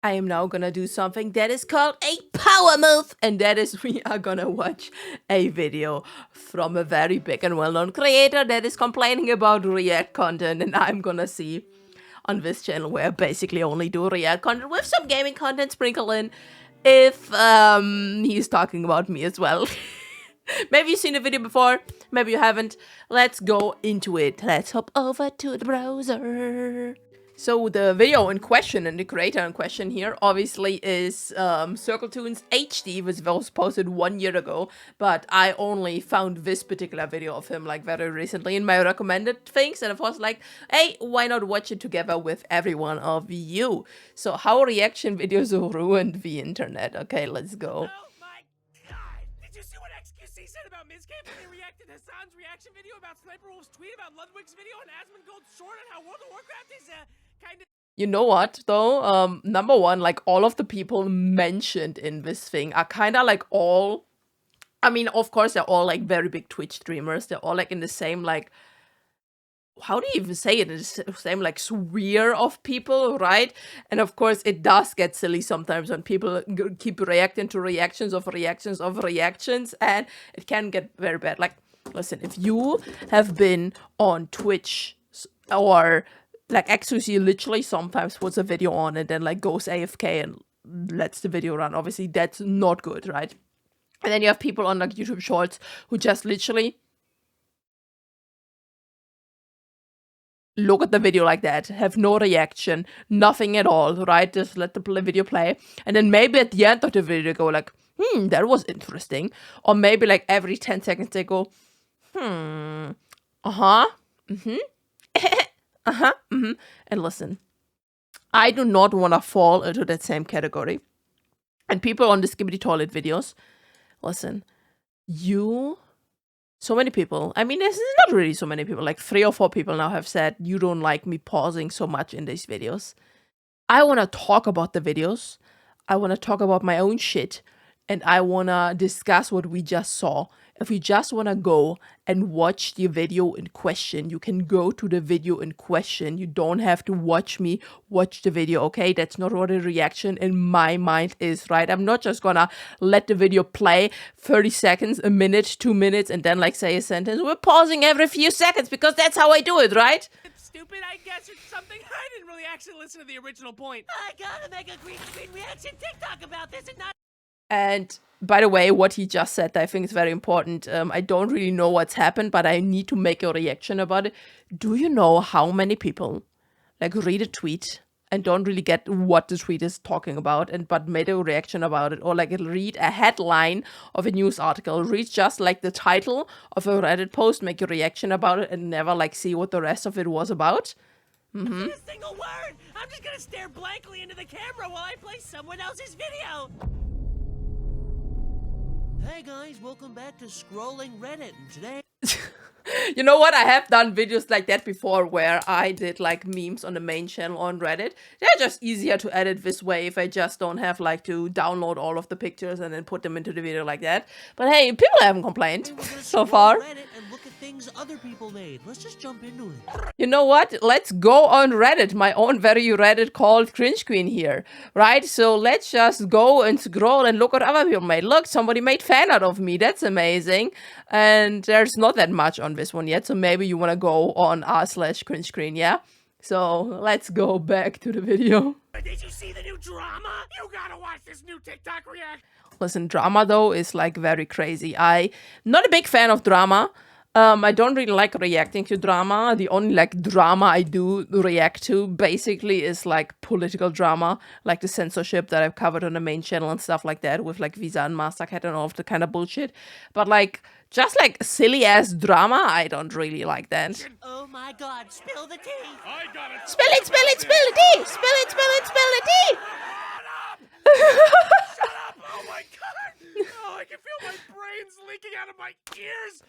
I am now gonna do something that is called a power move, and that is we are gonna watch a video from a very big and well-known creator that is complaining about React content, and I'm gonna see on this channel where I basically only do React content with some gaming content sprinkled in if he's talking about me as well. Maybe you've seen the video before, maybe you haven't. Let's go into it. Let's hop over to the browser. So the video in question and the creator in question here obviously is CircleTunes HD, which was posted 1 year ago, but I only found this particular video of him like very recently in my recommended things, and I was like, hey, why not watch it together with every one of you? So how reaction videos ruined the internet. Okay, let's go. Oh my god! Did you see what XQC said about Mizcamp when they reacted to Hassan's reaction video about Sniper Wolf's tweet about Ludwig's video and Asmongold's short on how World of Warcraft is kind of... You know what, though? Number one, like, all of the people mentioned in this thing are kind of, like, all... I mean, of course, they're all, like, very big Twitch streamers. They're all, like, in the same, like... How do you even say it? In the same, like, sphere of people, right? And, of course, it does get silly sometimes when people keep reacting to reactions of reactions of reactions, and it can get very bad. Like, listen, if you have been on Twitch or... Like, XQC literally sometimes puts a video on and then, like, goes AFK and lets the video run. Obviously, that's not good, right? And then you have people on, like, YouTube Shorts who just literally look at the video like that, have no reaction, nothing at all, right? Just let the video play. And then maybe at the end of the video go like, that was interesting. Or maybe, like, every 10 seconds they go, uh-huh, and listen, I do not want to fall into that same category. And people on the Skibbity Toilet videos, listen, so many people, I mean, there's not really so many people, like 3 or 4 people now have said, you don't like me pausing so much in these videos. I want to talk about the videos. I want to talk about my own shit. And I want to discuss what we just saw. If you just want to go and watch the video in question, you can go to the video in question. You don't have to watch me watch the video, okay? That's not what a reaction in my mind is, right? I'm not just gonna let the video play 30 seconds, a minute, 2 minutes, and then, like, say a sentence. We're pausing every few seconds because that's how I do it, right? It's stupid, I guess, or something. I didn't really actually listen to the original point. I gotta make a green screen reaction TikTok about this and not... And by the way, what he just said, I think is very important. I don't really know what's happened, but I need to make a reaction about it. Do you know how many people, like, read a tweet and don't really get what the tweet is talking about, but made a reaction about it? Or, like, read a headline of a news article, read just, like, the title of a Reddit post, make a reaction about it, and never, like, see what the rest of it was about? A single word! I'm just gonna stare blankly into the camera while I play someone else's video! Hey guys, welcome back to Scrolling Reddit, and today... You know what? I have done videos like that before where I did, like, memes on the main channel on Reddit. They're just easier to edit this way if I just don't have, like, to download all of the pictures and then put them into the video like that. But hey, people haven't complained so far. Reddit and look at things other people made. Let's just jump into it. You know what? Let's go on Reddit, my own very Reddit called Cringe Queen here, right? So let's just go and scroll and look what other people made. Look, somebody made fan art of me. That's amazing. And there's not that much on this one yet, so maybe you want to go on r/cringe queen, yeah? So let's go back to the video. Did you see the new drama? You gotta watch this new TikTok react. Listen, drama though is, like, very crazy. I'm not a big fan of drama. I don't really like reacting to drama. The only, like, drama I do react to basically is, like, political drama, like the censorship that I've covered on the main channel and stuff like that with, like, Visa and Mastercard and all of the kind of bullshit. But, like, just, like, silly ass drama, I don't really like that. Oh my god, spill the tea! I got it! Spill it, spill it, spill the tea! Spill it, spill it, spill the tea! Shut up! Oh my god! Oh, I can feel my brains leaking out of my ears!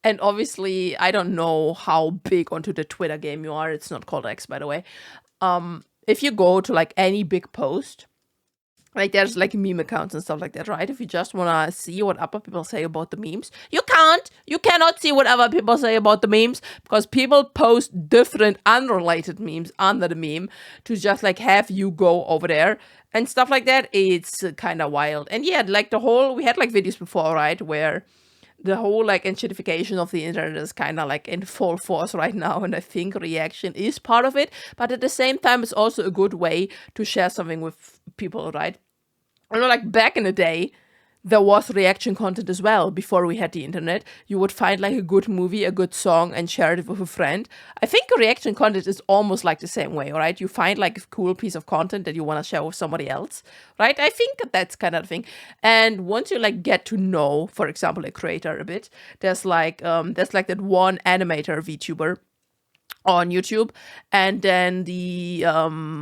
And obviously, I don't know how big onto the Twitter game you are. It's not called X, by the way. If you go to, like, any big post, Like there's like meme accounts and stuff like that, right? If you just wanna see what other people say about the memes, you can't. You cannot see what other people say about the memes because people post different unrelated memes under the meme to just like have you go over there and stuff like that. It's kind of wild. And yeah, like we had like videos before, right, where the whole like enshittification of the internet is kind of like in full force right now, and I think reaction is part of it, but at the same time it's also a good way to share something with people, right? I know, like back in the day there was reaction content as well. Before we had the internet, you would find like a good movie, a good song, and share it with a friend. I think reaction content is almost like the same way, right? You find like a cool piece of content that you want to share with somebody else, right? I think that's kind of the thing. And once you like get to know, for example, a creator a bit, there's like that one animator VTuber on YouTube, and then the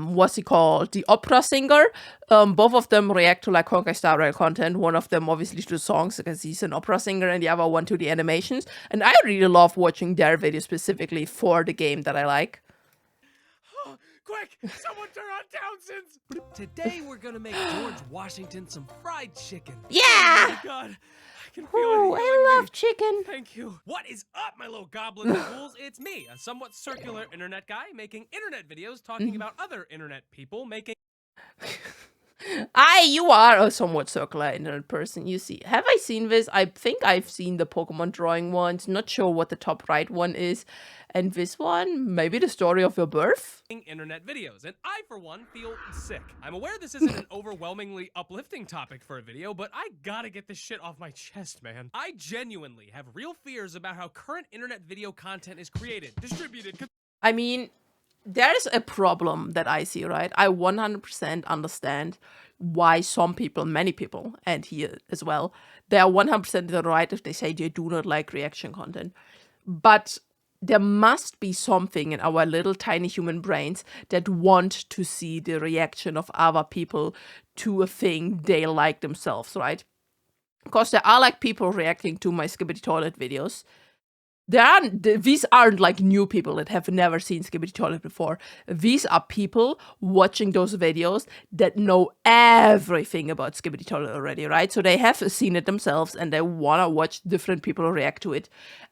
what's he called, the opera singer. Both of them react to like Honkai Star Rail content. One of them obviously to the songs because he's an opera singer, and the other one to the animations. And I really love watching their videos specifically for the game that I like. Quick, someone turn on Townsend's! Today we're gonna make George Washington some fried chicken. Yeah! Oh my god, I can feel Ooh, it I healing love me. chicken. Thank you. What is up, my little goblins and ghouls? It's me, a somewhat circular internet guy making internet videos talking about other internet people making... You are a somewhat circular internet person. You see, have I seen this? I think I've seen the Pokemon drawing ones. Not sure what the top right one is. And this one, maybe the story of your birth? Internet videos, and I, for one, feel sick. I'm aware this isn't an overwhelmingly uplifting topic for a video, but I gotta get this shit off my chest, man. I genuinely have real fears about how current internet video content is created, distributed... I mean, there's a problem that I see, right? I 100% understand why some people, many people, and here as well, they are 100% right if they say they do not like reaction content. But there must be something in our little tiny human brains that want to see the reaction of other people to a thing they like themselves, right? Because there are like people reacting to my Skibbity Toilet videos. These aren't like new people that have never seen Skibbity Toilet before. These are people watching those videos that know everything about Skibbity Toilet already, right? So they have seen it themselves and they want to watch different people react to it.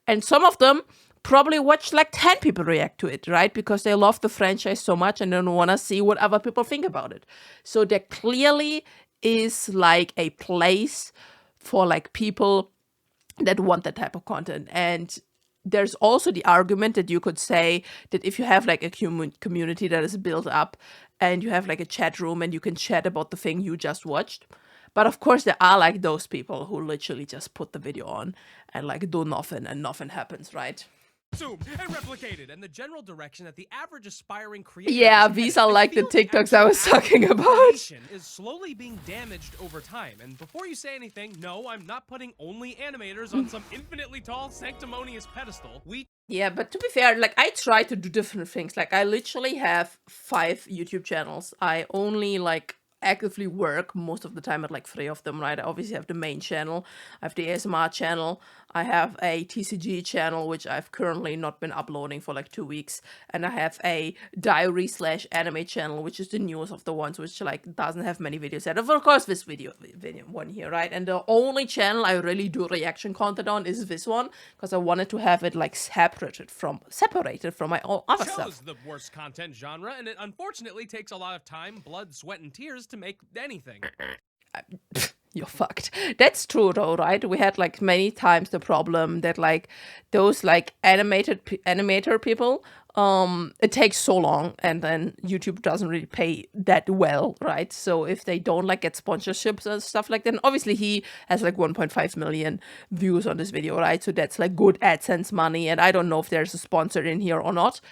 And some of them probably watch like 10 people react to it, right? Because they love the franchise so much and don't want to see what other people think about it. So there clearly is like a place for like people that want that type of content. And there's also the argument that you could say that if you have like a community that is built up and you have like a chat room and you can chat about the thing you just watched. But of course there are like those people who literally just put the video on and like do nothing and nothing happens, right? Zoomed and replicated, and the general direction that the average aspiring creator... Yeah, these are like the TikToks I was talking about. ...is slowly being damaged over time. And before you say anything, no, I'm not putting only animators on some infinitely tall, sanctimonious pedestal. Yeah, but to be fair, like I try to do different things. Like I literally have 5 YouTube channels. I only like actively work most of the time at like 3 of them, right? I obviously have the main channel, I have the ASMR channel, I have a TCG channel, which I've currently not been uploading for like 2 weeks, and I have a diary/anime channel, which is the newest of the ones, which like doesn't have many videos yet. Of course, this video one here, right? And the only channel I really do reaction content on is this one, because I wanted to have it like separated from my other stuff. The worst content genre, and it unfortunately takes a lot of time, blood, sweat, and tears to make anything. You're fucked. That's true though, right? We had like many times the problem that like those like animator people, it takes so long and then YouTube doesn't really pay that well, right? So if they don't like get sponsorships and stuff like that, and obviously he has like 1.5 million views on this video, right? So that's like good AdSense money, and I don't know if there's a sponsor in here or not.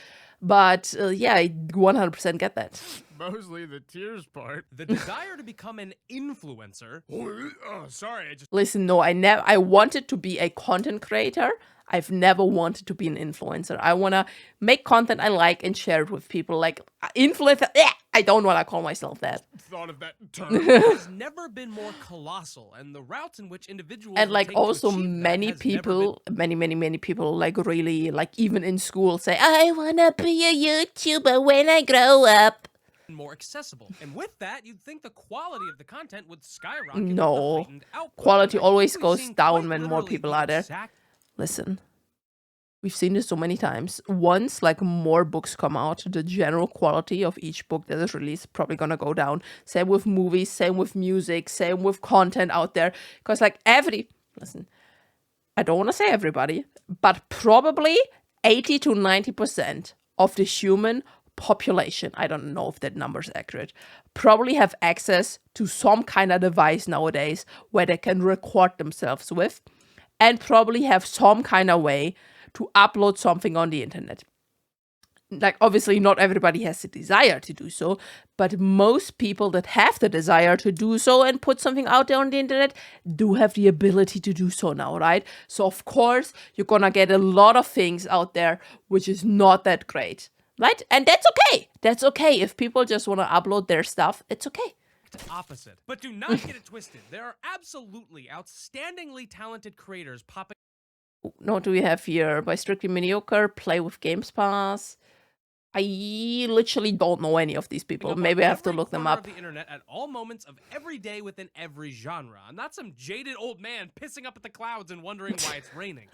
But yeah, I 100% get that. Mostly the tears part. The desire to become an influencer. Oh, sorry, I just... Listen, no, I wanted to be a content creator. I've never wanted to be an influencer. I want to make content I like and share it with people. Like, influencer, I don't want to call myself that. Thought of that term. Has never been more colossal, and the routes in which individuals... And like also many people, many people like really, like even in school say, I want to be a YouTuber when I grow up. more accessible. And with that, you'd think the quality of the content would skyrocket. No. With the output. Quality But always we've goes seen down quite when more literally people the are there. exact Listen. We've seen this so many times. Once like more books come out, the general quality of each book that is released probably gonna go down. Same with movies, same with music, same with content out there. Because like listen, I don't want to say everybody, but probably 80 to 90% of the human population, I don't know if that number is accurate, probably have access to some kind of device nowadays where they can record themselves with, and probably have some kind of way to upload something on the internet. Like, obviously, not everybody has the desire to do so, but most people that have the desire to do so and put something out there on the internet do have the ability to do so now, right? So, of course, you're gonna get a lot of things out there which is not that great, right? And that's okay. That's okay. If people just want to upload their stuff, it's okay. opposite. But do not get it twisted. There are absolutely outstandingly talented creators popping. What do we have here? By Strictly Mediocre, Play with Games Pass. I literally don't know any of these people. Maybe I have to look them up. Of the internet at all moments of every day within every genre. I'm not some jaded old man pissing up at the clouds and wondering why it's raining.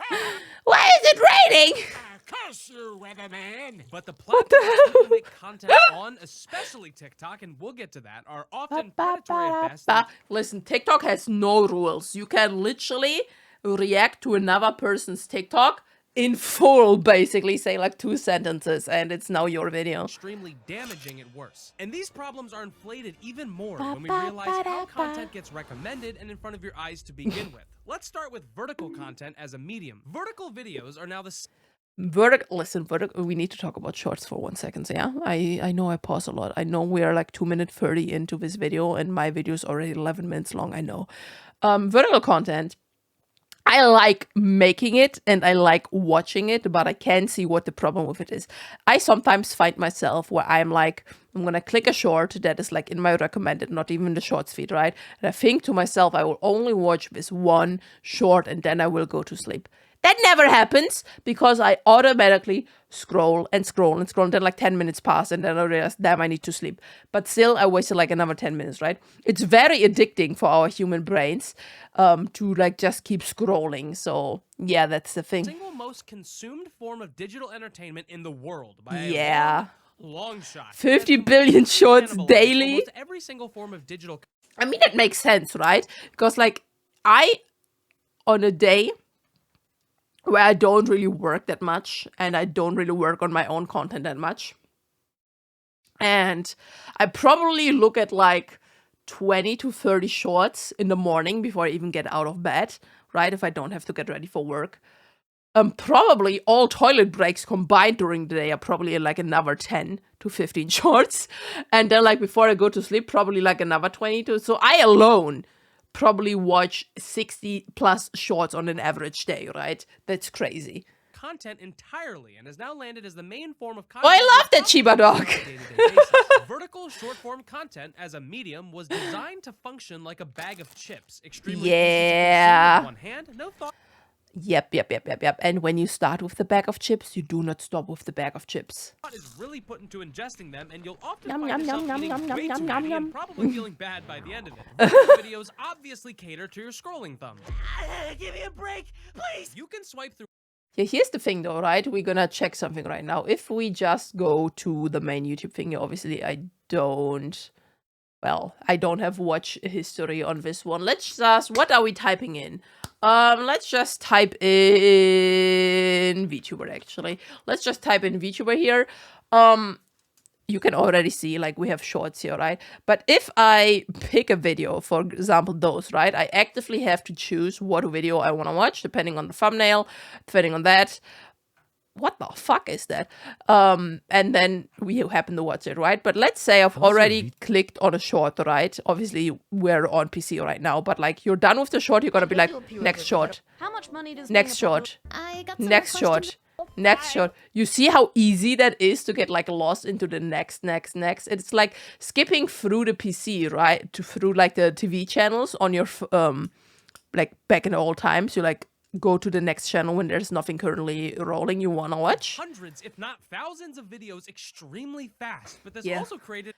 Why is it raining? Curse you, weatherman! But the platforms people make content on, especially TikTok, and we'll get to that, are often predatory at best. Listen, TikTok has no rules. You can literally react to another person's TikTok in full, basically say like 2 sentences, and it's now your video. Extremely damaging at worst. And these problems are inflated even more when we realize how content gets recommended and in front of your eyes to begin with. Let's start with vertical content as a medium. Vertical videos are now the Listen, we need to talk about shorts for 1 second, so yeah? I know I pause a lot. I know we are like 2 minutes 30 into this video, and my video is already 11 minutes long, I know. Vertical content, I like making it and I like watching it, but I can't see what the problem with it is. I sometimes find myself where I'm like, I'm gonna click a short that is like in my recommended, not even the shorts feed, right? And I think to myself, I will only watch this one short and then I will go to sleep. That never happens because I automatically scroll and scroll and scroll, and then like 10 minutes pass and then I realize, damn, I need to sleep. But still, I wasted like another 10 minutes, right? It's very addicting for our human brains to like just keep scrolling. So yeah, that's the thing. Single most consumed form of digital entertainment in the world by a long shot. 50 billion shorts daily. Almost every single form of digital. I mean, that makes sense, right? Because like on a day where I don't really work that much and I don't really work on my own content that much, and I probably look at like 20 to 30 shorts in the morning before I even get out of bed, right? If I don't have to get ready for work. Probably all toilet breaks combined during the day are probably like another 10 to 15 shorts. And then like before I go to sleep, probably like another 22. So I alone probably watch 60 plus shorts on an average day, right? That's crazy. Content entirely and has now landed as the main form of content. Oh, I love that Chiba dog. Vertical short form content as a medium was designed to function like a bag of chips. Extremely yeah. easy to consume with one hand, no thought. Yep. And when you start with the bag of chips, you do not stop with the bag of chips. Is really put into ingesting them, and you'll often find yourself eating way too many and probably feeling bad by the end of it. Videos obviously cater to your scrolling thumb. Give me a break, please! You can swipe through. Yeah, here's the thing though, right? We're gonna check something right now. If we just go to the main YouTube thing, obviously I don't have watch history on this one. Let's just, what are we typing in? Let's just type in VTuber actually. Let's just type in VTuber here. You can already see like we have shorts here, right? But if I pick a video, for example, those, right? I actively have to choose what video I want to watch depending on the thumbnail, depending on that. What the fuck is that? And then we happen to watch it, right? But let's say I've already clicked on a short, right? Obviously, we're on PC right now, but like you're done with the short, you're gonna be like, next short. How much money does next short. Next short. questions. Next short. You see how easy that is to get like lost into the next. It's like skipping through the PC, right? Through like the TV channels on your like back in the old times. You like go to the next channel when there's nothing currently rolling you want to watch. Hundreds, if not thousands of videos extremely fast, but this Yeah. also created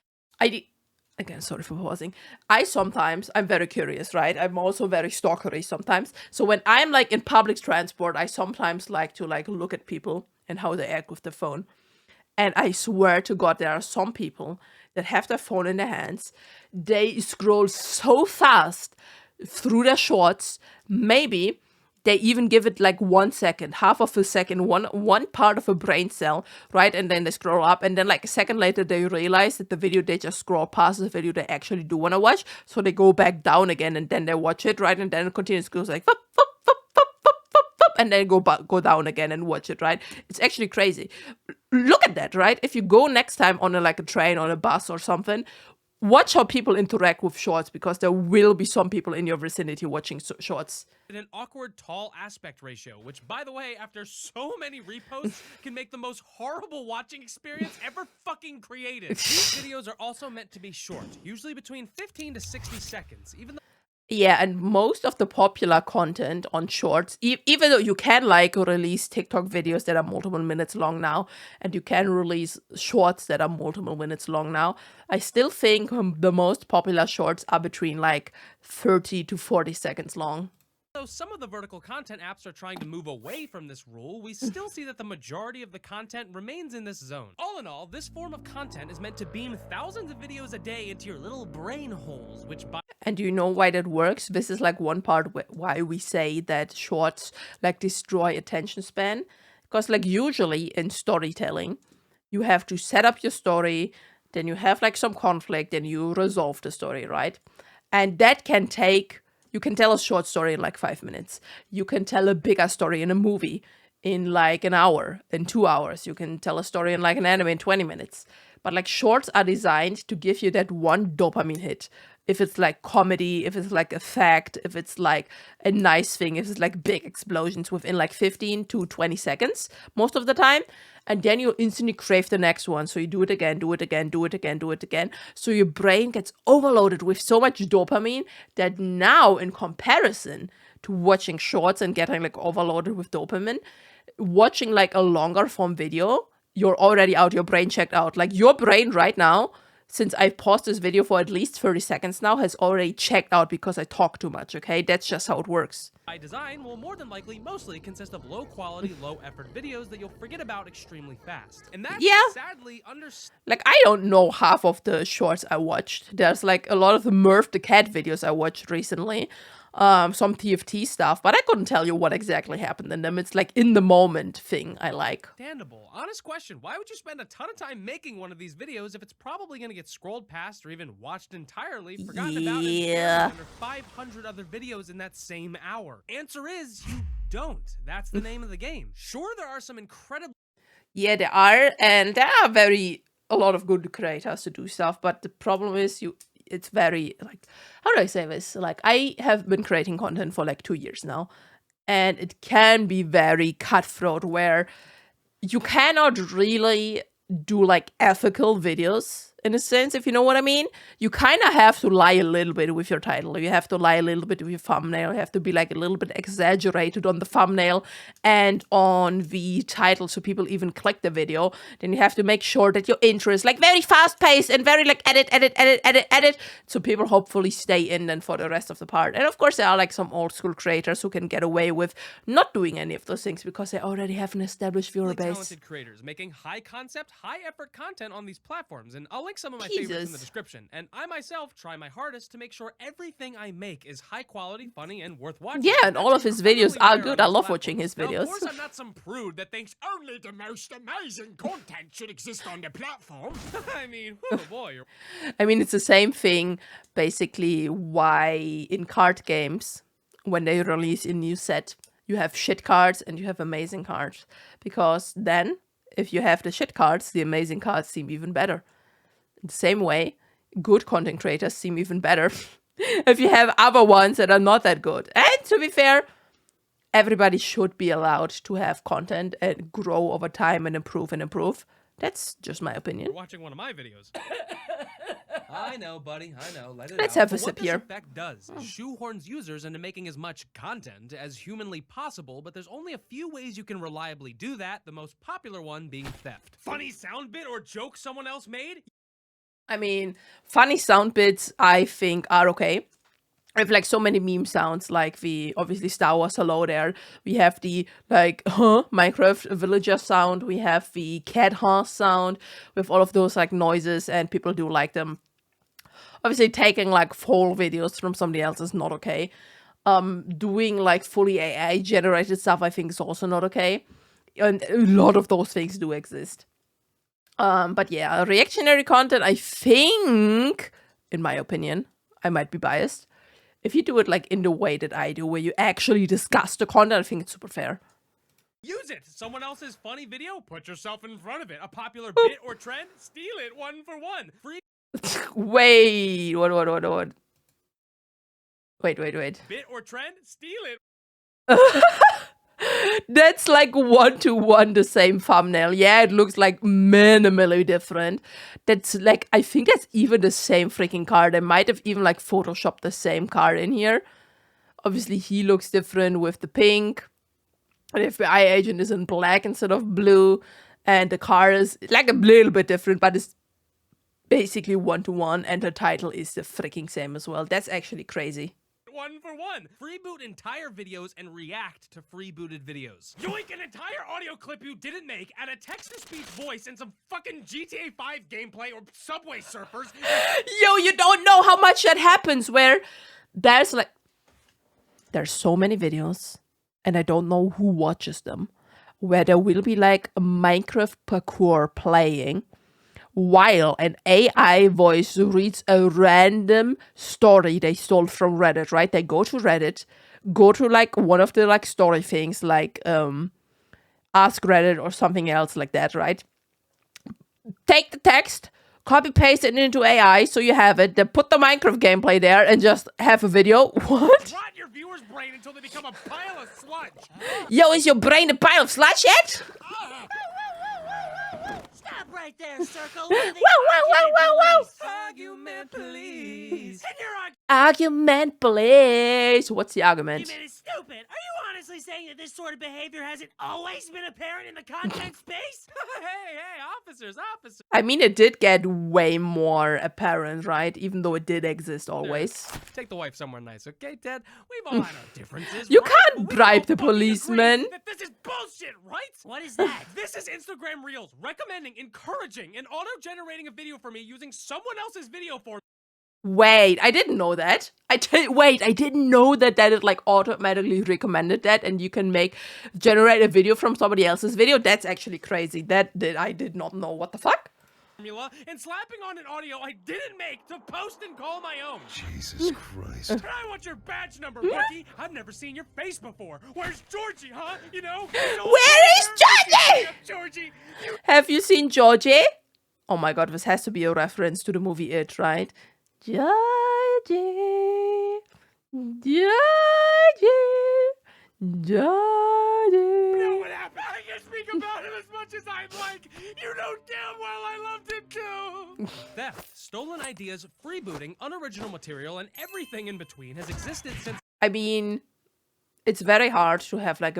Again, sorry for pausing. I'm very curious, right? I'm also very stalkery sometimes. So when I'm like in public transport, I sometimes like to like look at people and how they act with the phone. And I swear to God, there are some people that have their phone in their hands. They scroll so fast through their shorts. Maybe they even give it like 1 second, half of a second, one part of a brain cell, right? And then they scroll up, and then like a second later, they realize that the video they just scroll past is the video they actually do want to watch. So they go back down again, and then they watch it, right? And then it continues, goes like, fup, fup, fup, fup, fup, fup, fup, and then go down again and watch it, right? It's actually crazy. Look at that, right? If you go next time on like a train, on a bus or something, watch how people interact with shorts, because there will be some people in your vicinity watching shorts. An awkward tall aspect ratio, which, by the way, after so many reposts, can make the most horrible watching experience ever fucking created. These videos are also meant to be short, usually between 15 to 60 seconds, even though Yeah, and most of the popular content on shorts, even though you can like release TikTok videos that are multiple minutes long now, and you can release shorts that are multiple minutes long now, I still think the most popular shorts are between like 30 to 40 seconds long. Though some of the vertical content apps are trying to move away from this rule, we still see that the majority of the content remains in this zone. All in all, this form of content is meant to beam thousands of videos a day into your little brain holes, which by And do you know why that works? This is like one part why we say that shorts like destroy attention span. Because like usually in storytelling, you have to set up your story, then you have like some conflict, then you resolve the story, right? And that can take, you can tell a short story in like 5 minutes. You can tell a bigger story in a movie in like an hour, in 2 hours. You can tell a story in like an anime in 20 minutes. But like shorts are designed to give you that one dopamine hit. If it's like comedy, if it's like a fact, if it's like a nice thing, if it's like big explosions within like 15 to 20 seconds most of the time. And then you instantly crave the next one. So you do it again, do it again, do it again, do it again. So your brain gets overloaded with so much dopamine that now, in comparison to watching shorts and getting like overloaded with dopamine, watching like a longer form video, you're already out, your brain checked out. Like your brain right now, since I've paused this video for at least 30 seconds now, has already checked out because I talk too much, okay? That's just how it works. by design will more than likely mostly consist of low quality, low effort videos that you'll forget about extremely fast. And that's sadly Like, I don't know half of the shorts I watched. There's like a lot of the Murph the Cat videos I watched recently. Some TFT stuff, but I couldn't tell you what exactly happened in them. It's like in the moment thing I like. understandable. Honest question, why would you spend a ton of time making one of these videos if it's probably going to get scrolled past or even watched entirely, forgotten about, and shared under 500 other videos in that same hour? Answer is, you don't. That's the name of the game. Sure, there are some incredible... Yeah, there are, and there are a lot of good creators to do stuff, but the problem is it's very, like, how do I say this? Like, I have been creating content for like 2 years now, and it can be very cutthroat where you cannot really do like ethical videos in a sense, if you know what I mean. You kind of have to lie a little bit with your title. You have to lie a little bit with your thumbnail. You have to be like a little bit exaggerated on the thumbnail and on the title so people even click the video. Then you have to make sure that your intro is like very fast paced and very like edit, so people hopefully stay in then for the rest of the part. And of course there are like some old school creators who can get away with not doing any of those things because they already have an established viewer base. Talented creators making high concept, high effort content on these platforms, and I'll link some of my favorites in the description. And I myself try my hardest to make sure everything I make is high quality, funny, and worth watching. Yeah, and all of his videos are good. I love watching his videos. Now, of course, I'm not some prude that thinks Only the most amazing content should exist on the platform. I mean, oh boy. I mean, it's the same thing, basically, why in card games, when they release a new set, you have shit cards and you have amazing cards. Because then, if you have the shit cards, the amazing cards seem even better. In the same way, good content creators seem even better if you have other ones that are not that good. And to be fair, everybody should be allowed to have content and grow over time and improve and improve. That's just my opinion. You're watching one of my videos. I know, buddy. I know. Let it Let's out. have a But sip what this here. effect does is shoehorns users into making as much content as humanly possible, but there's only a few ways you can reliably do that, the most popular one being theft. Funny sound bit or joke someone else made? I mean, funny sound bits, I think, are okay. I have like so many meme sounds, like the obviously Star Wars hello there. We have the like Minecraft villager sound. We have the cat sound with all of those like noises, and people do like them. Obviously, taking like full videos from somebody else is not okay. Doing like fully AI generated stuff, I think, is also not okay. And a lot of those things do exist. But yeah, reactionary content, I think, in my opinion, I might be biased. If you do it like in the way that I do, where you actually discuss the content, I think it's super fair. Use it. Someone else's funny video, put yourself in front of it. A popular bit or trend, steal it 1 for 1. Free Wait, what? Wait. bit or trend, steal it. That's like 1-to-1 the same thumbnail. Yeah, it looks like minimally different. That's like, I think that's even the same freaking card. They might have even like photoshopped the same card in here. Obviously, he looks different with the pink. And if the AI agent is in black instead of blue, and the car is like a little bit different, but it's basically 1-to-1, and the title is the freaking same as well. That's actually crazy. 1 for 1. Freeboot entire videos and react to freebooted videos. Yoink an entire audio clip you didn't make, add a text-to-speech voice and some fucking GTA 5 gameplay or Subway Surfers. Yo, you don't know how much that happens, where there's so many videos, and I don't know who watches them, where there will be like a Minecraft parkour playing, while an AI voice reads a random story they stole from Reddit, right? They go to Reddit, go to like one of the like story things, like Ask Reddit or something else like that, right? Take the text, copy paste it into AI so you have it, then put the Minecraft gameplay there and just have a video. What? Rot your viewer's brain until they become a pile of sludge. Yo, is your brain a pile of sludge yet? Stop right there, Circle. Wow. Argument, please. And your Argument, please. What's the argument? argument is stupid. Are you honestly saying that this sort of behavior hasn't always been apparent in the content space? hey, officers. I mean, it did get way more apparent, right? Even though it did exist always. Take the wife somewhere nice, okay, Ted? We've all had our differences. You right? can't But we bribe all the fucking policeman. agree that this is bullshit, right? What is that? This is Instagram Reels recommending, encouraging, and auto-generating a video for me using someone else's video for me. Wait, I didn't know that. I didn't know that it like automatically recommended that, and you can generate a video from somebody else's video. That's actually crazy. I did not know. What the fuck? Formula and slapping on an audio I didn't make to post and call my own. Jesus Christ. And I want your badge number, rookie. I've never seen your face before. Where's Georgie, huh? You know? Where is Georgie? Georgie? Have you seen Georgie? Oh my god, this has to be a reference to the movie It, right? Georgie. You know what happened? I can speak about him as much as I'd like. You know damn well I loved him too. Theft, stolen ideas, freebooting, unoriginal material, and everything in between has existed since. I mean, it's very hard to have like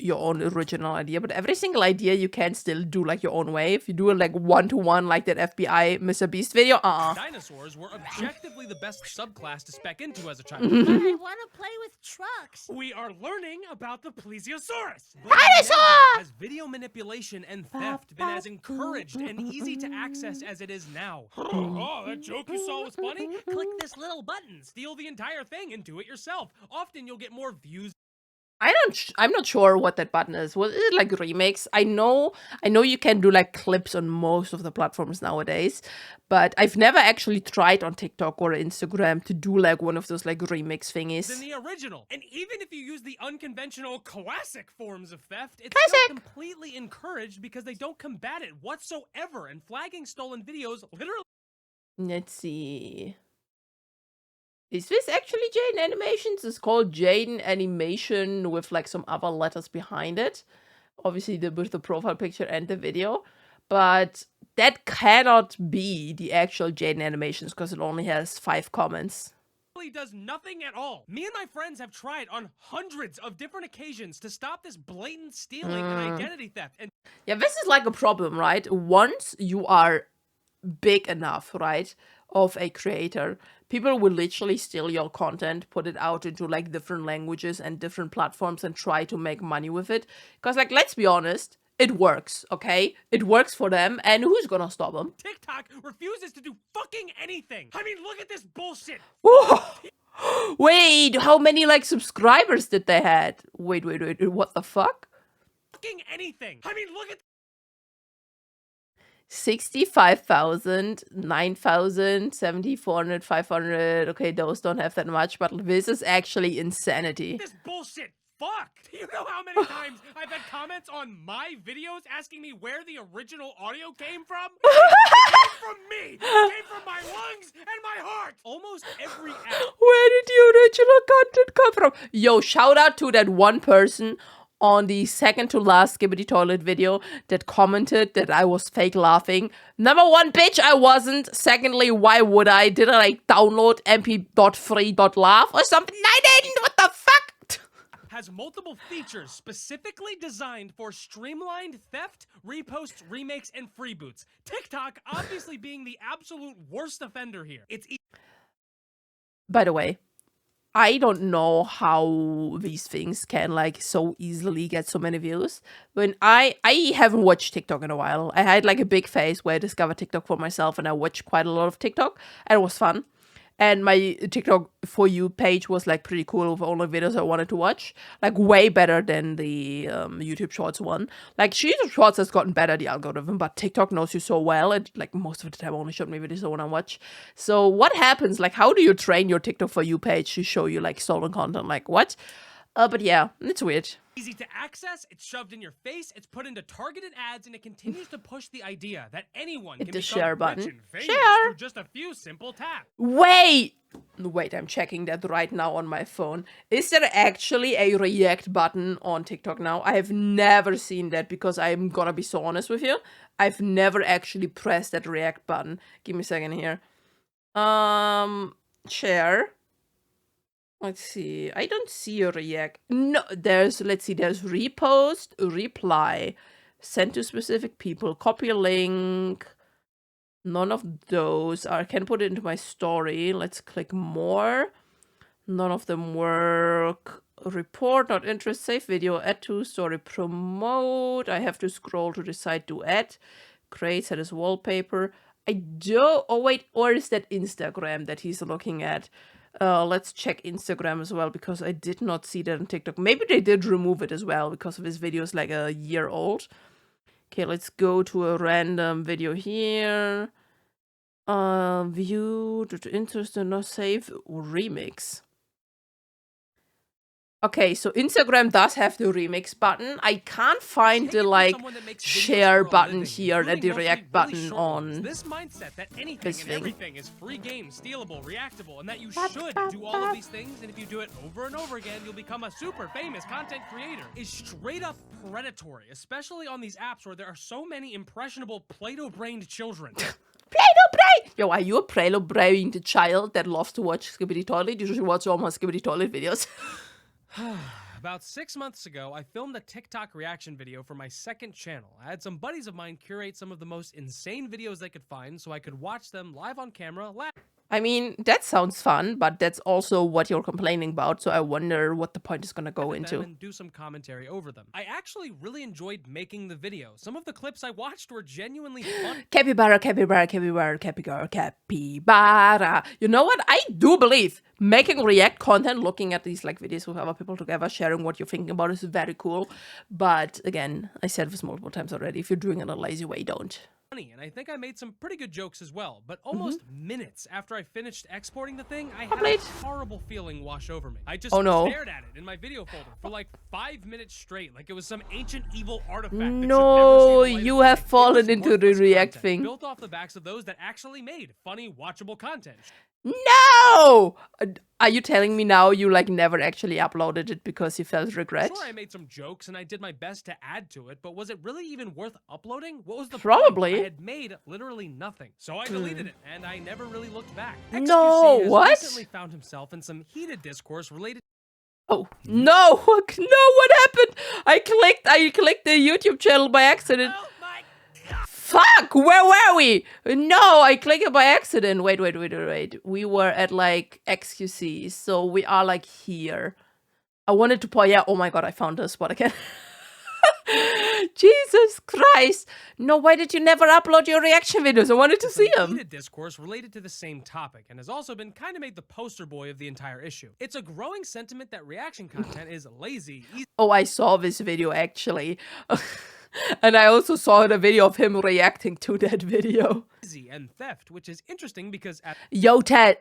your own original idea, but every single idea you can still do like your own way. If you do it like 1-to-1 like that FBI Mr. Beast video, Dinosaurs were objectively the best subclass to spec into as a child. I want to play with trucks. We are learning about the plesiosaurus. Dinosaur! Has video manipulation and theft been as encouraged and easy to access as it is now? Oh, that joke you saw was funny? Click this little button, steal the entire thing, and do it yourself. Often you'll get more views. I'm not sure what that button is. Was it like remakes? I know you can do like clips on most of the platforms nowadays, but I've never actually tried on TikTok or Instagram to do like one of those like remix thingies. Than the original. And even if you use the unconventional classic forms of theft, it's Classic! still completely encouraged because they don't combat it whatsoever, and flagging stolen videos literally. Let's see. Is this actually Jaden Animations? It's called Jaden Animation with like some other letters behind it. Obviously with the profile picture and the video. But that cannot be the actual Jaden Animations because it only has 5 comments. Does nothing at all. Me and my friends have tried on hundreds of different occasions to stop this blatant stealing and identity theft. And Yeah, this is like a problem, right? Once you are big enough, right, of a creator, people will literally steal your content, put it out into like different languages and different platforms and try to make money with it. Because like, let's be honest, it works, okay? It works for them, and who's gonna stop them? TikTok refuses to do fucking anything. I mean, look at this bullshit. Wait, how many like subscribers did they had? Wait, what the fuck? Fucking anything. I mean, look at 65,000, 9,000, 7,400, 500. Okay, those don't have that much, but this is actually insanity. this bullshit. Fuck! Do you know how many times I've had comments on my videos asking me where the original audio came from? It came from me! It came from my lungs and my heart! Almost every app. Where did the original content come from? Yo, shout out to that one person on the second to last Skibbity Toilet video that commented that I was fake laughing. Number one, bitch, I wasn't. Secondly, why would I? Did I like download mp.free.laugh or something? I didn't. What the fuck? Has multiple features specifically designed for streamlined theft, reposts, remakes, and freeboots. TikTok obviously being the absolute worst offender here. It's By the way, I don't know how these things can like so easily get so many views. When I haven't watched TikTok in a while. I had like a big phase where I discovered TikTok for myself, and I watched quite a lot of TikTok, and it was fun. And my TikTok For You page was like pretty cool with all the videos I wanted to watch. Like way better than the YouTube Shorts one. Like YouTube Shorts has gotten better, the algorithm, but TikTok knows you so well. It like most of the time only showed me videos I want to watch. So what happens? Like how do you train your TikTok For You page to show you like stolen content? Like what? But yeah, it's weird. easy to access, it's shoved in your face, it's put into targeted ads, and it continues to push the idea that anyone can the become share rich button. and famous Share. through just a few simple taps. Wait, I'm checking that right now on my phone. Is there actually a react button on TikTok now? I have never seen that because I'm gonna be so honest with you. I've never actually pressed that react button. Give me a second here. Share. Let's see. I don't see a react. No, there's repost, reply, send to specific people, copy link. None of those are. I can put it into my story. Let's click more. None of them work. Report, not interest, save video, add to story, promote. I have to scroll to decide to add. Create, set as wallpaper. I don't. Oh wait, or is that Instagram that he's looking at? Let's check Instagram as well because I did not see that on TikTok. Maybe they did remove it as well because of his video is like a year old. Okay, let's go to a random video here. View, interest, no save, remix. Okay, so Instagram does have the remix button. I can't find the like share button here and the react button on this mindset that anything this and thing. everything is free game, stealable, reactable, and that you should do all of these things, and if you do it over and over again, you'll become a super famous content creator, is straight up predatory, especially on these apps where there are so many impressionable Play-Doh-brained children. Play-Doh brain! Yo, are you a Play-Doh brained child that loves to watch Skibbity Toilet? You should watch all my Skibbity Toilet videos. About 6 months ago, I filmed a TikTok reaction video for my second channel. I had some buddies of mine curate some of the most insane videos they could find so I could watch them live on camera. I mean, that sounds fun, but that's also what you're complaining about, so I wonder what the point is gonna go into. And do some commentary over them. I actually really enjoyed making the video. Some of the clips I watched were genuinely fun. Capybara, capybara, capybara, capybara, capybara. You know what? I do believe making react content, looking at these like videos with other people together, sharing what you're thinking about is very cool. But again, I said this multiple times already, if you're doing it in a lazy way, don't. And I think I made some pretty good jokes as well, but almost minutes after I finished exporting the thing, I had a horrible feeling wash over me. I just stared at it in my video folder for like 5 minutes straight, like it was some ancient evil artifact that should never see the light you of day. have fallen into the react Content thing. built off the backs of those that actually made funny, watchable content. No! Are you telling me now you like never actually uploaded it because you felt regret? Sure, I made some jokes and I did my best to add to it, but was it really even worth uploading? What was the Probably. point? I had made literally nothing. So I deleted it, and I never really looked back. No, XQC has what? recently found himself in some heated discourse related. Oh, no, what happened? I clicked the YouTube channel by accident. Oh my God. Fuck, where were we? No, I clicked it by accident. Wait. We were at like XQC, so we are like here. I wanted to point, yeah, oh my god, I found the spot again. Jesus Christ. No, why did you never upload your reaction videos? I wanted to see them. A discourse related to the same topic and has also been kind of made the poster boy of the entire issue. It's a growing sentiment that reaction content is lazy, Oh, I saw this video actually. And I also saw the video of him reacting to that video. easy, and theft, which is interesting because Yo, Chad,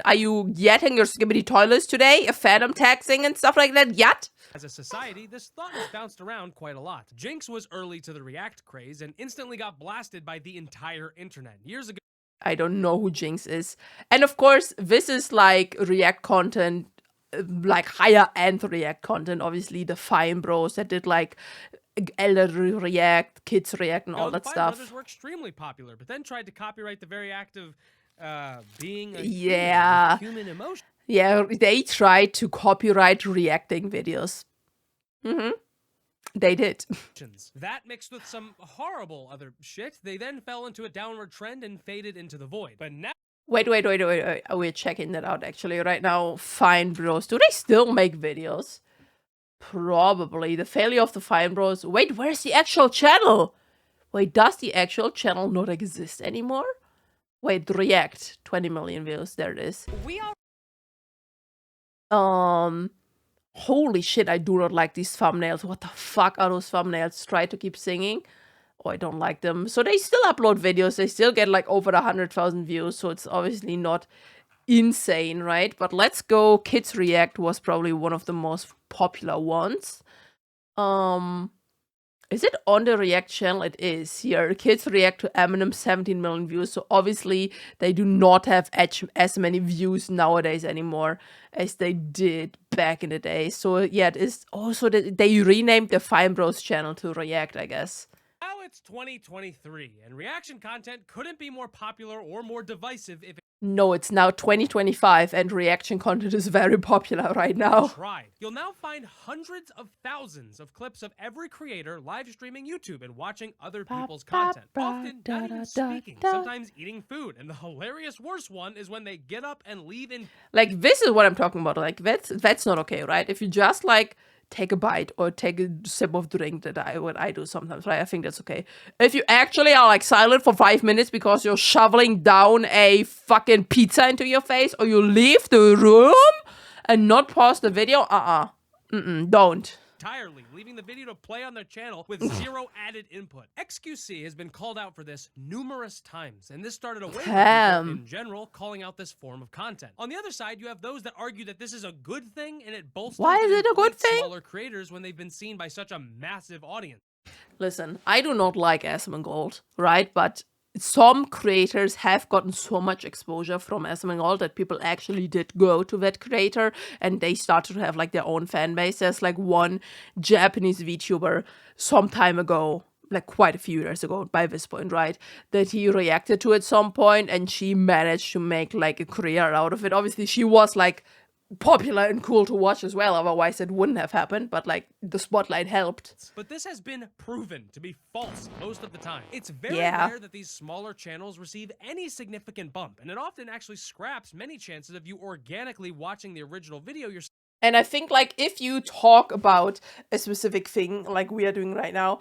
are you getting your skibbity toilets today? A phantom taxing and stuff like that yet? as a society, this thought has bounced around quite a lot. Jinx was early to the React craze and instantly got blasted by the entire internet. Years ago, I don't know who Jinx is. And of course, this is like React content, like higher end React content. Obviously, the Fine Bros that did like Elder React, Kids React, and all the that Fine stuff. Brothers were extremely popular, but then tried to copyright the very act of being a Yeah. human emotion. Yeah, they tried to copyright reacting videos. They did. That mixed with some horrible other shit, they then fell into a downward trend and faded into the void. But now Wait. We're checking that out actually right now. Fine Bros. Do they still make videos? Probably. The failure of the Fine Bros. Wait, where's the actual channel? Wait, does the actual channel not exist anymore? Wait, React. 20 million views. There it is. we are Holy shit, I do not like these thumbnails. What the fuck are those thumbnails? Try to keep singing. Oh, I don't like them. So they still upload videos. They still get like over 100,000 views. So it's obviously not insane, right? But let's go. Kids React was probably one of the most popular ones. Is it on the React channel? It is here. Kids React to Eminem, 17 million views. So obviously they do not have as many views nowadays anymore as they did back in the day. So yeah, it is also they renamed the Fine Bros channel to React, I guess. now it's 2023, and reaction content couldn't be more popular or more divisive if it No, it's now 2025 and reaction content is very popular right now. tried. You'll now find hundreds of thousands of clips of every creator live streaming YouTube and watching other people's content, often not even speaking, sometimes eating food. And the hilarious worst one is when they get up and leave in Like, this is what I'm talking about. Like, that's not okay, right? If you just like take a bite or take a sip of drink, what I do sometimes, right? I think that's okay. If you actually are like silent for 5 minutes because you're shoveling down a fucking pizza into your face, or you leave the room and not pause the video, don't. entirely, leaving the video to play on their channel with zero added input. XQC has been called out for this numerous times, and this started a wave of people in general calling out this form of content. On the other side, you have those that argue that this is a good thing, and it bolsters Why is and it a good inflates thing? smaller creators when they've been seen by such a massive audience. Listen, I do not like Asmongold, right? But some creators have gotten so much exposure from Asmongold that people actually did go to that creator and they started to have like their own fan base. There's like one Japanese VTuber some time ago, like quite a few years ago by this point, right? That he reacted to at some point and she managed to make like a career out of it. Obviously, she was like popular and cool to watch as well, otherwise it wouldn't have happened, but like the spotlight helped. But this has been proven to be false most of the time. It's very Yeah. rare that these smaller channels receive any significant bump, and it often actually scraps many chances of you organically watching the original video yourself. And I think like if you talk about a specific thing like we are doing right now,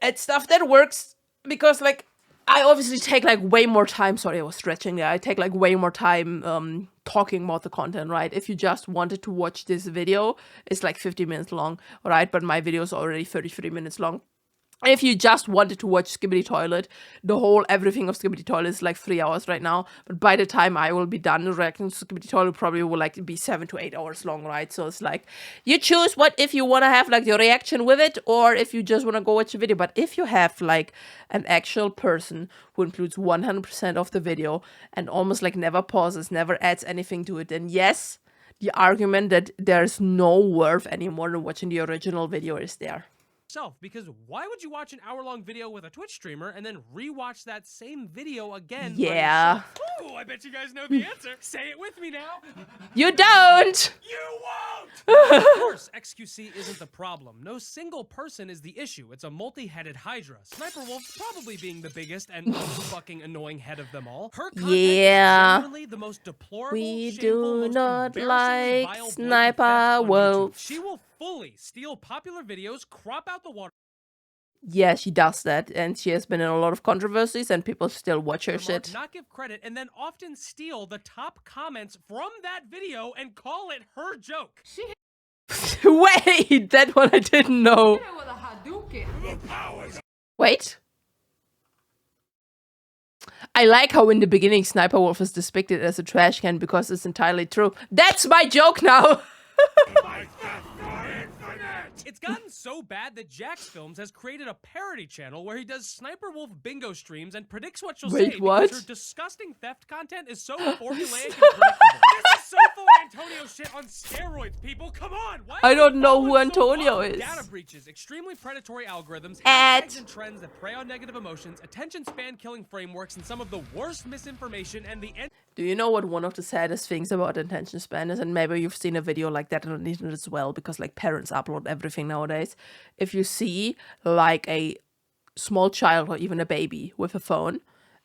it's stuff that works because like I obviously take like way more time. Sorry, I was stretching there. I take like way more time talking about the content, right? If you just wanted to watch this video, it's like 50 minutes long, right? But my video is already 33 minutes long. If you just wanted to watch Skibbity Toilet, the whole everything of Skibbity Toilet is like 3 hours right now. But by the time I will be done reacting to Skibbity Toilet, probably will like be 7 to 8 hours long, right? So it's like you choose what if you want to have like the reaction with it, or if you just want to go watch the video. But if you have like an actual person who includes 100% of the video and almost like never pauses, never adds anything to it, then yes, the argument that there's no worth anymore than watching the original video is there. because why would you watch an hour-long video with a Twitch streamer and then rewatch that same video again? Yeah. Ooh, I bet you guys know the answer. Say it with me now. You don't! You won't! Of course, XQC isn't the problem. No single person is the issue. It's a multi-headed hydra. Sniper Wolf probably being the biggest and most fucking annoying head of them all. Her content is generally the most deplorable, We shameful, do most not embarrassingly like vile, blatant Sniper theft on YouTube. Wolf. She will fully steal popular videos, crop out the water. Yeah, she does that, and she has been in a lot of controversies, and people still watch her shit. Not give credit, and then often steal the top comments from that video and call it her joke. Wait, that one I didn't know. Wait. I like how in the beginning Sniper Wolf is depicted as a trash can because it's entirely true. That's my joke now! It's gotten so bad that Jax Films has created a parody channel where he does Sniper Wolf bingo streams and predicts what she'll say what? because her disgusting theft content is so formulaic and predictable. This is so full Antonio shit on steroids, people. Come on! Why I are don't you know who following so Antonio long? is. Data breaches, extremely predatory algorithms, At- hashtags and trends that prey on negative emotions, attention span killing frameworks, and some of the worst misinformation and the end. Do you know what one of the saddest things about attention span is? And maybe you've seen a video like that on the internet as well, because like parents upload everything nowadays. If you see like a small child or even a baby with a phone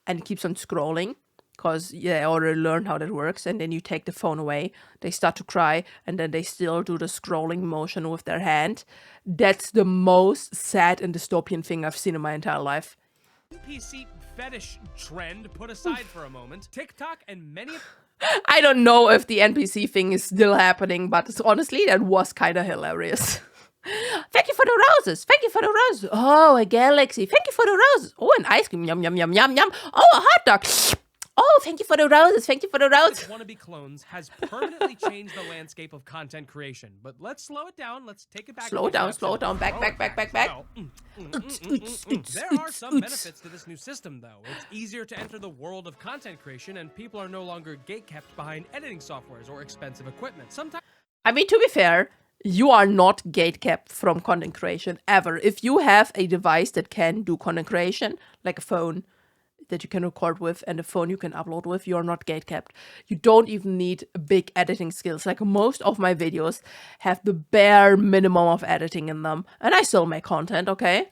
and keeps on scrolling, because they already learned how that works, and then you take the phone away, they start to cry, and then they still do the scrolling motion with their hand. That's the most sad and dystopian thing I've seen in my entire life. NPC fetish trend put aside for a moment, TikTok and many I don't know if the NPC thing is still happening, but honestly, that was kind of hilarious. Thank you for the roses. Thank you for the roses. Oh, a galaxy. Thank you for the roses. Oh, an ice cream. Yum, yum, yum, yum, yum. Oh, a hot dog. Oh, thank you for the roses. Thank you for the roses. wannabe clones has permanently changed the landscape of content creation. But let's slow it down. Let's take it back. Slow it down, slow it down. Back. There are some benefits to this new system, though. It's easier to enter the world of content creation, and people are no longer gatekept behind editing softwares or expensive equipment. Sometimes. I mean, to be fair, you are not gatekept from content creation ever. If you have a device that can do content creation, like a phone that you can record with and a phone you can upload with, you're not gatekept. You don't even need big editing skills. Like most of my videos have the bare minimum of editing in them, and I still make content, okay?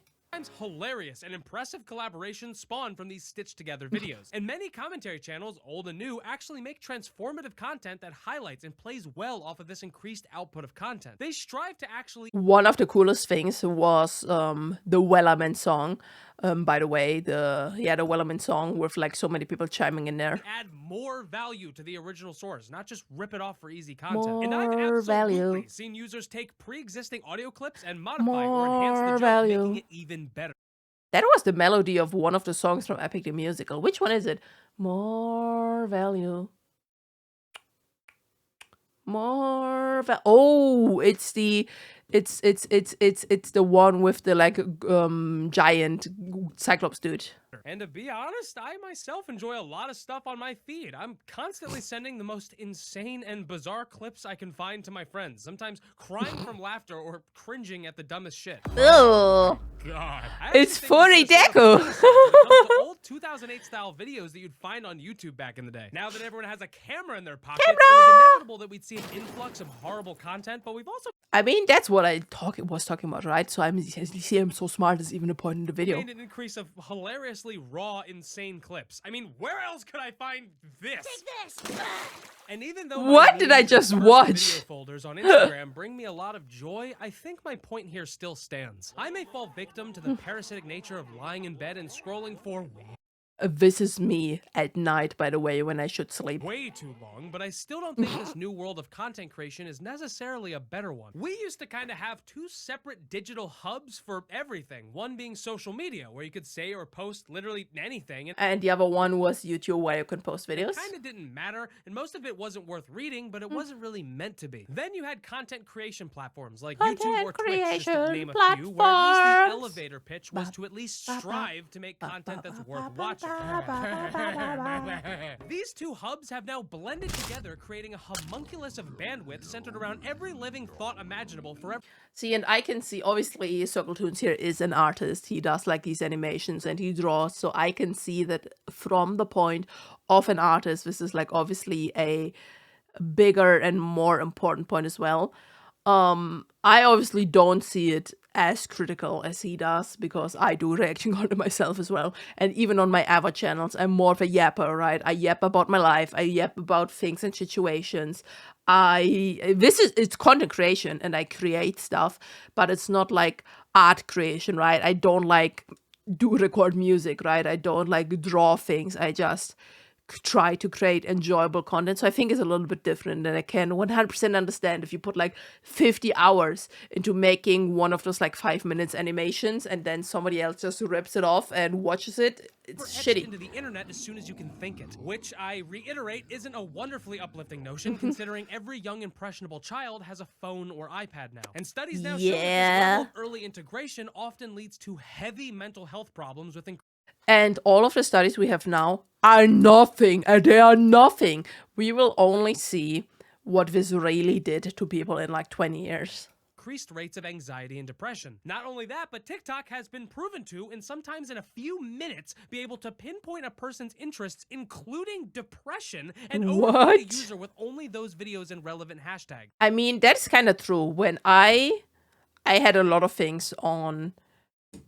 Hilarious and impressive collaborations spawn from these stitched together videos. And many commentary channels, old and new, actually make transformative content that highlights and plays well off of this increased output of content. They strive to actually... One of the coolest things was the Wellerman song. By the way, the Wellerman song with like so many people chiming in there. Add more value to the original source, not just rip it off for easy content. More and I've absolutely value. seen users take pre-existing audio clips and modify or enhance the More joke, value. making it even better. That was the melody of one of the songs from Epic the Musical. Which one is it? More value. More oh, it's the one with the like giant Cyclops dude. And to be honest, I myself enjoy a lot of stuff on my feed. I'm constantly sending the most insane and bizarre clips I can find to my friends, sometimes crying from laughter or cringing at the dumbest shit. Ugh. God. It's furry deco. Old 2008 style videos that you'd find on YouTube back in the day. Now that everyone has a camera in their pocket, it was inevitable that we'd see an influx of horrible content, but we've also... I mean, that's what I was talking about, right? So I'm so smart, there's even a point in the video. Made an increase of hilariously raw, insane clips. I mean, where else could I find this? Take this! And even though What did I just watch? Video folders on Instagram bring me a lot of joy, I think my point here still stands. I may fall victim to the parasitic nature of lying in bed and scrolling for This is me at night, by the way, when I should sleep. way too long, but I still don't think this new world of content creation is necessarily a better one. We used to kind of have two separate digital hubs for everything, one being social media, where you could say or post literally anything, And the other one was YouTube, where you can post videos. kind of didn't matter, and most of it wasn't worth reading, but it wasn't really meant to be. Then you had content creation platforms like YouTube or Twitch, just to name a few, where at least the elevator pitch was to at least strive to make content that's worth watching. These two hubs have now blended together, creating a homunculus of bandwidth centered around every living thought imaginable forever. See, and I can see, obviously, Circle Tunes here is an artist. He does like these animations and he draws. So I can see that from the point of an artist, this is like obviously a bigger and more important point as well. I obviously don't see it as critical as he does because I do reaction content myself as well. And even on my other channels, I'm more of a yapper, right? I yap about my life. I yap about things and situations. It's content creation and I create stuff, but it's not like art creation, right? I don't like do record music, right? I don't like draw things. I just try to create enjoyable content. So I think it's a little bit different, and I can 100% understand if you put like 50 hours into making one of those like 5 minutes animations and then somebody else just rips it off and watches it. It's shitty. Into the internet as soon as you can think it, which I reiterate isn't a wonderfully uplifting notion considering every young impressionable child has a phone or iPad now. And studies now show that this level of early integration often leads to heavy mental health problems with and all of the studies we have now are nothing, and they are nothing. We will only see what this really did to people in like 20 years. Increased rates of anxiety and depression. Not only that, but TikTok has been proven to, and sometimes in a few minutes, be able to pinpoint a person's interests, including depression, and overwhelm the user with only those videos and relevant hashtags. I mean, that's kind of true. When I had a lot of things on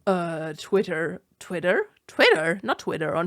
on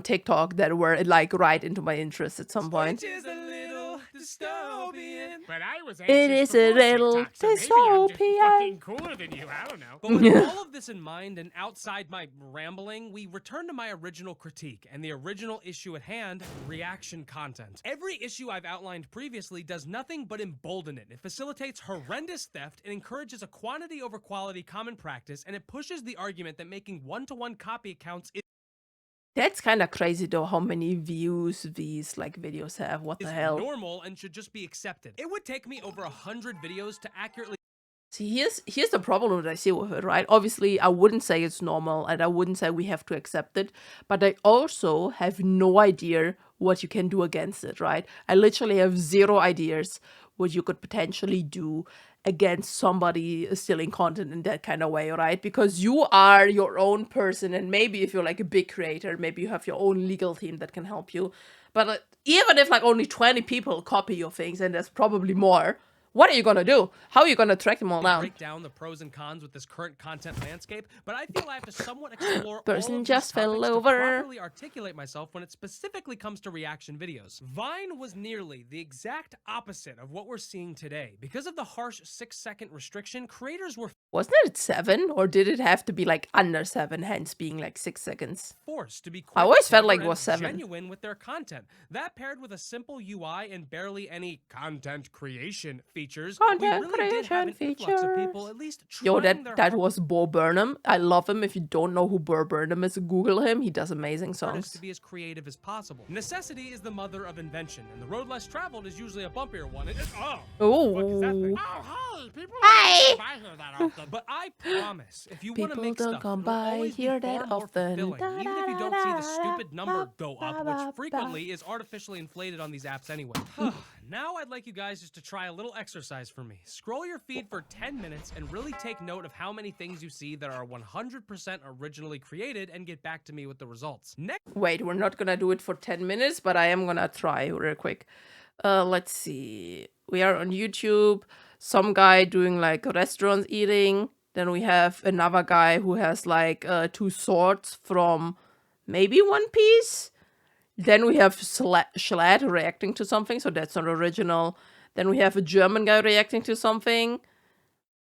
TikTok that were like right into my interest at some point. Which is a little dystopian. But I was It is a little dystopian. Cooler than you, I don't know. But with all of this in mind and outside my rambling, we return to my original critique and the original issue at hand, reaction content. Every issue I've outlined previously does nothing but embolden it. It facilitates horrendous theft, it encourages a quantity over quality common practice, and it pushes the argument that making one-to-one copy accounts is That's kind of crazy though, how many views these like videos have. What the hell? Normal and should just be accepted. It would take me over 100 videos to accurately See, here's the problem that I see with it, right? Obviously, I wouldn't say it's normal and I wouldn't say we have to accept it, but I also have no idea what you can do against it, right? I literally have zero ideas what you could potentially do against somebody stealing content in that kind of way, right? Because you are your own person, and maybe if you're like a big creator, maybe you have your own legal team that can help you. But even if like only 20 people copy your things, and there's probably more, what are you gonna do? How are you gonna track them all down? Break down the pros and cons with this current content landscape, but I feel I have to somewhat explore Person all of just these fell topics over. to properly articulate myself when it specifically comes to reaction videos. Vine was nearly the exact opposite of what we're seeing today. Because of the harsh 6-second restriction, creators were Wasn't it 7, or did it have to be like under 7, hence being like 6 seconds? forced to be quick, I always felt clever, like it and was 7. genuine with their content. That paired with a simple UI and barely any content creation features, we really did have an influx of people at least Yo, trying their that was Bo Burnham. I love him. If you don't know who Bo Burnham is, Google him. He does amazing hardest songs. to be as creative as possible. Necessity is the mother of invention, and the road less traveled is usually a bumpier one. What is that thing? Oh, hey, people Hi. don't come by here that often. But I promise, if you want to People make don't stuff, come it'll by always be here far that more often. fulfilling, even if you don't see the stupid number go up, which frequently is artificially inflated on these apps anyway. Now I'd like you guys just to try a little exercise for me. Scroll your feed for 10 minutes and really take note of how many things you see that are 100% originally created and get back to me with the results. Next. Wait, we're not gonna do it for 10 minutes, but I am gonna try real quick. Let's see. We are on YouTube. Some guy doing like restaurants eating. Then we have another guy who has like 2 swords from maybe One Piece. Then we have Schlatt reacting to something, so that's not original. Then we have a German guy reacting to something.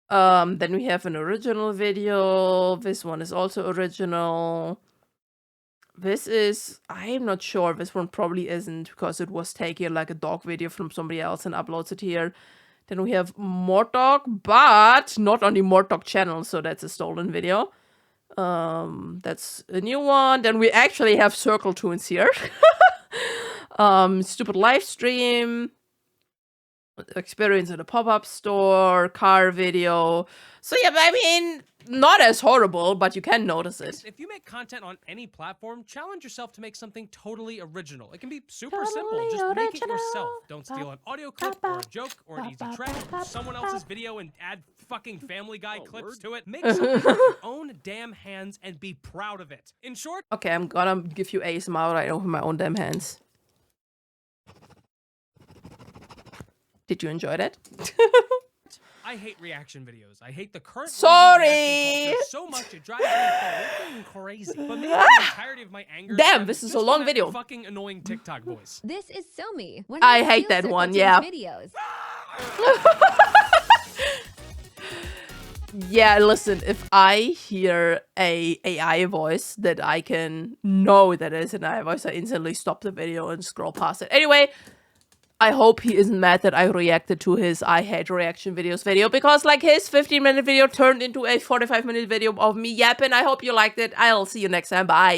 Then we have an original video. This one is also original. This is, I'm not sure. This one probably isn't because it was taking like a dog video from somebody else and uploads it here. Then we have Mortdog, but not on the Mortdog channel, so that's a stolen video. That's a new one. Then we actually have Circle Tunes here. Stupid live stream. experience in a pop-up store, car video. So yeah, I mean, not as horrible, but you can notice it. If you make content on any platform, challenge yourself to make something totally original. It can be super simple. Totally Just make it original. yourself. Don't steal an audio clip or a joke or an easy track from someone else's video and add fucking Family Guy clips to it. Make something with your own damn hands and be proud of it. In short, Okay, I'm gonna give you ASMR right over my own damn hands. Did you enjoy that? I hate reaction videos. I hate the current Sorry. reaction culture so much it drives me fucking crazy. But maybe the entirety of my anger. Damn, this is a long video. Fucking annoying TikTok voice. This is Somi. When I I hate feel that circle one, to yeah. Videos. Yeah, listen, if I hear a AI voice that I can know that is an AI voice, I instantly stop the video and scroll past it. Anyway, I hope he isn't mad that I reacted to his I hate reaction videos video, because like his 15-minute video turned into a 45-minute video of me yapping. I hope you liked it. I'll see you next time. Bye.